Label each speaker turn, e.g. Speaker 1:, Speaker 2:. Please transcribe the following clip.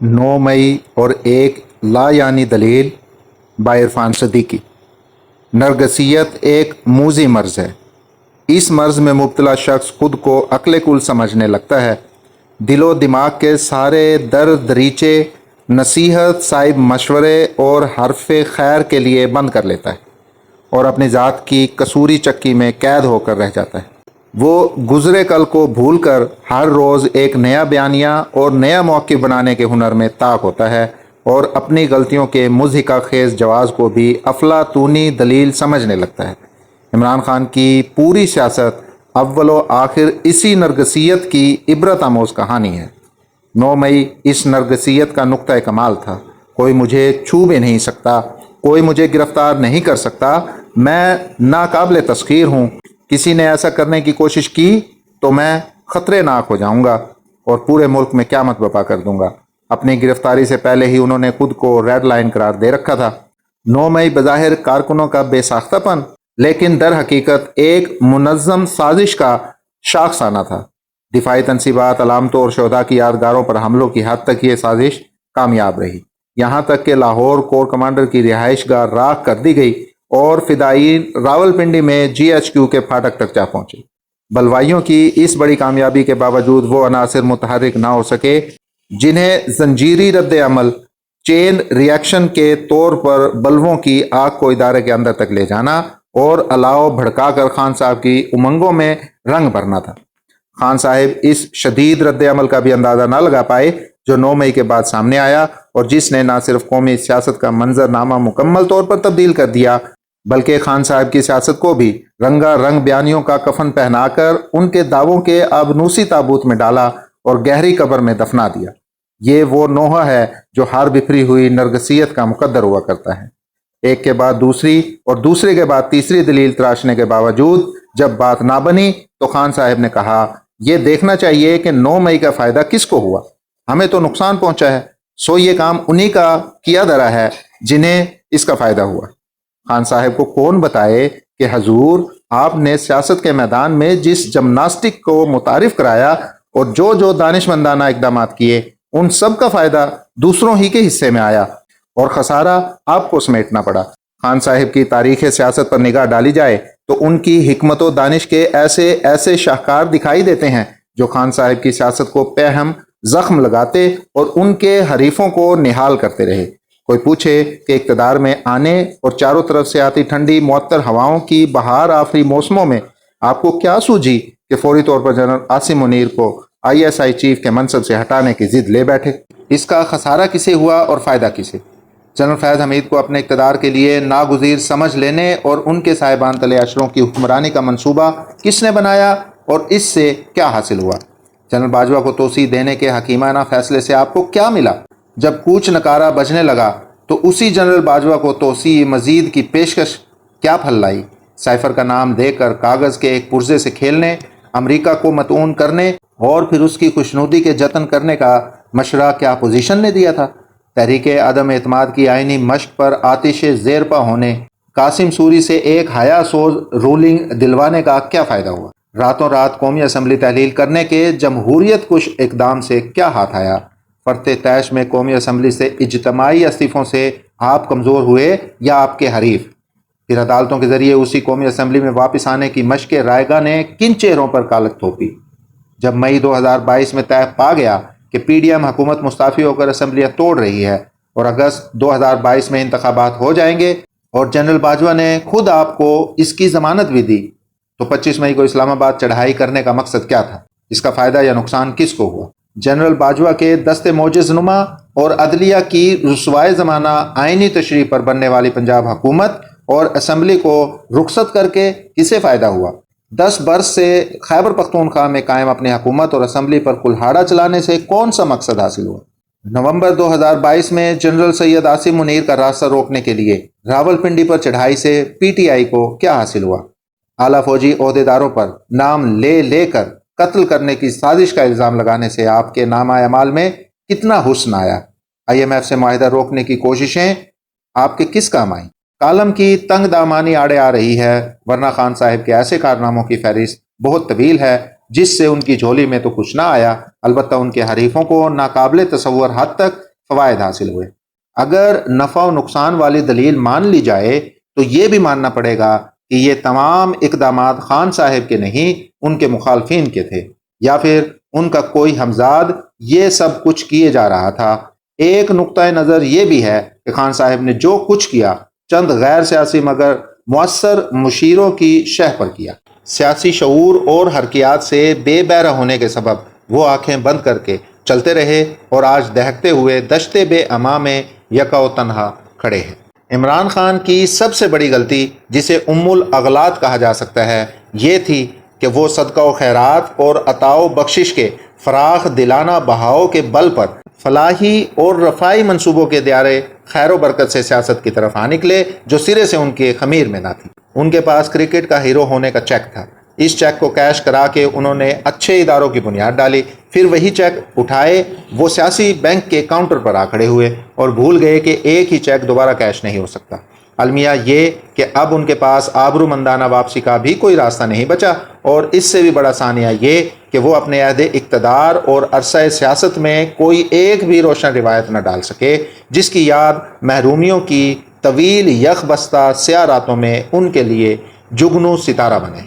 Speaker 1: 9 मई और एक लायानी दलील बाय इरफान सदीकी। नरगसियत एक मूजी मर्ज है। इस मर्ज में मुब्तला शख्स खुद को अक्ल कुल समझने लगता है। दिलो दिमाग के सारे दर दरीचे नसीहत, साहिब मशवरे और हरफ खैर के लिए बंद कर लेता है और अपनी ज़ात की कसूरी चक्की में कैद होकर रह जाता है। वो गुज़रे कल को भूल कर हर रोज़ एक नया बयानिया और नया मौक़िफ़ बनाने के हुनर में ताक होता है और अपनी गलतियों के मुज़हिका खेज़ जवाज़ को भी अफलातूनी दलील समझने लगता है। इमरान खान की पूरी सियासत अव्वलो आखिर इसी नरगसियत की इबरत आमोज़ कहानी है। 9 मई इस नरगसियत का नुक्ता कमाल था। कोई मुझे छू भी नहीं सकता, कोई मुझे गिरफ्तार नहीं कर सकता, मैं नाकाबिल तस्खीर हूँ। किसी ने ऐसा करने की कोशिश की तो मैं ख़तरेनाक हो जाऊंगा और पूरे मुल्क में क़यामत बर्पा कर दूंगा। अपनी गिरफ्तारी से पहले ही उन्होंने खुद को रेड लाइन करार दे रखा था। 9 मई बज़ाहिर कारकुनों का बेसाख्तापन, लेकिन दर हकीकत एक मुनज़्ज़म साजिश का शाखसाना था। दिफाई तनसीबात, अलामतों और शोधा की यादगारों पर हमलों की हद तक ये साजिश कामयाब रही। यहाँ तक कि लाहौर कोर कमांडर की रिहाइश गाह राख कर दी गई और फिदायीन रावलपिंडी में GHQ के फाटक तक जा पहुंचे। बलवाइयों की इस बड़ी कामयाबी के बावजूद वो अनासिर मुतहर्रिक ना हो सके जिन्हें जंजीरी रद्द अमल, चेन रिएक्शन के तौर पर बल्बों की आग को इदारे के अंदर तक ले जाना और अलाव भड़का कर खान साहब की उमंगों में रंग भरना था। खान साहब इस शदीद रद्द अमल का भी अंदाज़ा ना लगा पाए जो 9 मई के बाद सामने आया और जिसने ना सिर्फ कौमी सियासत का मंजरनामा मुकम्मल तौर पर तब्दील कर दिया, बल्कि खान साहब की सियासत को भी रंगा रंग बयानियों का कफन पहनाकर उनके दावों के आबनूसी ताबूत में डाला और गहरी कब्र में दफना दिया। ये वो नोहा है जो हार बिखरी हुई नरगसियत का मुकद्दर हुआ करता है। एक के बाद दूसरी और दूसरे के बाद तीसरी दलील तराशने के बावजूद जब बात ना बनी तो खान साहब ने कहा, यह देखना चाहिए कि 9 मई का फ़ायदा किसको हुआ। हमें तो नुकसान पहुंचा है, सो ये काम उन्हीं का किया धरा है जिन्हें इसका फ़ायदा हुआ। खान साहब को कौन बताए कि हजूर, आपने सियासत के मैदान में जिस जमनास्टिक को मुतारिफ कराया और जो जो दानिशमंदाना इकदाम किए, उन सब का फ़ायदा दूसरों ही के हिस्से में आया और खसारा आपको समेटना पड़ा। खान साहब की तारीख़ सियासत पर निगाह डाली जाए तो उनकी हिकमत व दानिश के ऐसे ऐसे शाहकार दिखाई देते हैं जो खान साहब की सियासत को पेहम जख्म लगाते और उनके हरीफों को निहाल करते रहे। कोई पूछे कि इक़्तिदार में आने और चारों तरफ से आती ठंडी मुअत्तर हवाओं की बहार आफरी मौसमों में आपको क्या सूझी कि फौरी तौर पर जनरल आसिम मुनीर को ISI चीफ के मनसब से हटाने की जिद ले बैठे। इसका खसारा किसे हुआ और फ़ायदा किसे? जनरल फैज़ हमीद को अपने इक़्तिदार के लिए नागुज़ीर समझ लेने और उनके साहिबान तले अशरों की हुक्मरानी का मंसूबा किसने बनाया और इससे क्या हासिल हुआ? जनरल बाजवा को तोसी देने के हकीमाना फैसले से आपको क्या मिला? जब कूच नकारा बजने लगा तो उसी जनरल बाजवा को तोसी मजीद की पेशकश क्या फल लाई? साइफर का नाम देकर कागज़ के एक पुर्जे से खेलने, अमेरिका को मतऊन करने और फिर उसकी खुशनुदी के जतन करने का मशरा क्या अपोजिशन ने दिया था? तहरीक अदम एतमाद की आइनी मश्क पर आतिश ज़ेरपा होने, कासिम सूरी से एक हया सोज रूलिंग दिलवाने का क्या फ़ायदा हुआ? रातों रात कौमी असम्बली तहलील करने के जमहूरियत कुश इकदाम से क्या हाथ आया? फरते तैश में कौमी असम्बली से इज्तमाही इस्तीफ़ों से आप कमज़ोर हुए या आपके हरीफ? फिर अदालतों के ज़रिए उसी कौमी असम्बली में वापस आने की मश्क रायगा ने किन चेहरों पर कालक थोपी? जब मई 2022 में तय पा गया कि PDM हुकूमत मुस्ताफ़ी होकर असम्बलियाँ तोड़ रही है और अगस्त 2022 में इंतखाबात हो जाएंगे और जनरल बाजवा ने खुद आपको इसकी ज़मानत भी दी, तो 25 मई को इस्लामाबाद चढ़ाई करने का मकसद क्या था? इसका फ़ायदा या नुकसान किसको हुआ? जनरल बाजवा के दस्ते मोजिज़नुमा और अदलिया की रुसवाए ज़माना आइनी तशरीह पर बनने वाली पंजाब हुकूमत और असम्बली को रुखसत करके किसे फ़ायदा हुआ? 10 बरस से खैबर पख्तूनख्वा में कायम अपनी हुकूमत और असम्बली पर कुल्हाड़ा चलाने से कौन सा मकसद हासिल हुआ? नवंबर 2022 में जनरल सैयद आसिम मुनीर का रास्ता रोकने के लिए रावलपिंडी पर चढ़ाई से PTI को क्या हासिल हुआ? आला फौजी ओहदेदारों पर नाम ले लेकर कत्ल करने की साजिश का इल्ज़ाम लगाने से आपके नामा अमाल में कितना हुस्न आया? IMF से मुआहिदा रोकने की कोशिशें आपके किस काम आई? कालम की तंग दामानी आड़े आ रही है, वरना खान साहब के ऐसे कारनामों की फहरिस्त बहुत तवील है جس سے ان کی جھولی میں تو کچھ نہ آیا، البتہ ان کے حریفوں کو ناقابل تصور حد تک فوائد حاصل ہوئے۔ اگر نفع و نقصان والی دلیل مان لی جائے تو یہ بھی ماننا پڑے گا کہ یہ تمام اقدامات خان صاحب کے نہیں، ان کے مخالفین کے تھے، یا پھر ان کا کوئی ہمزاد یہ سب کچھ کیے جا رہا تھا۔ ایک نقطہ نظر یہ بھی ہے کہ خان صاحب نے جو کچھ کیا چند غیر سیاسی مگر مؤثر مشیروں کی شہ پر کیا۔ سیاسی شعور اور حرکیات سے بے بہرہ ہونے کے سبب وہ آنکھیں بند کر کے چلتے رہے اور آج دہکتے ہوئے دشت بے اما میں یکا و تنہا کھڑے ہیں۔ عمران خان کی سب سے بڑی غلطی، جسے ام الاغلاط کہا جا سکتا ہے، یہ تھی کہ وہ صدقہ و خیرات اور عطا و بخشش کے فراخ دلانہ بہاؤ کے بل پر فلاحی اور رفائی منصوبوں کے دیارے خیر و برکت سے سیاست کی طرف آ نکلے، جو سرے سے ان کے خمیر میں نہ تھی۔ ان کے پاس کرکٹ کا ہیرو ہونے کا چیک تھا، اس چیک کو کیش کرا کے انہوں نے اچھے اداروں کی بنیاد ڈالی، پھر وہی چیک اٹھائے وہ سیاسی بینک کے کاؤنٹر پر آ کھڑے ہوئے اور بھول گئے کہ ایک ہی چیک دوبارہ کیش نہیں ہو سکتا۔ المیہ یہ کہ اب ان کے پاس آبرو مندانہ واپسی کا بھی کوئی راستہ نہیں بچا، اور اس سے بھی بڑا ثانیہ یہ کہ وہ اپنے عہد اقتدار اور عرصہ سیاست میں کوئی ایک بھی روشن روایت نہ ڈال سکے جس کی یاد محرومیوں کی طویل یخ بستہ سیاہ راتوں میں ان کے لیے جگنو ستارہ بنے۔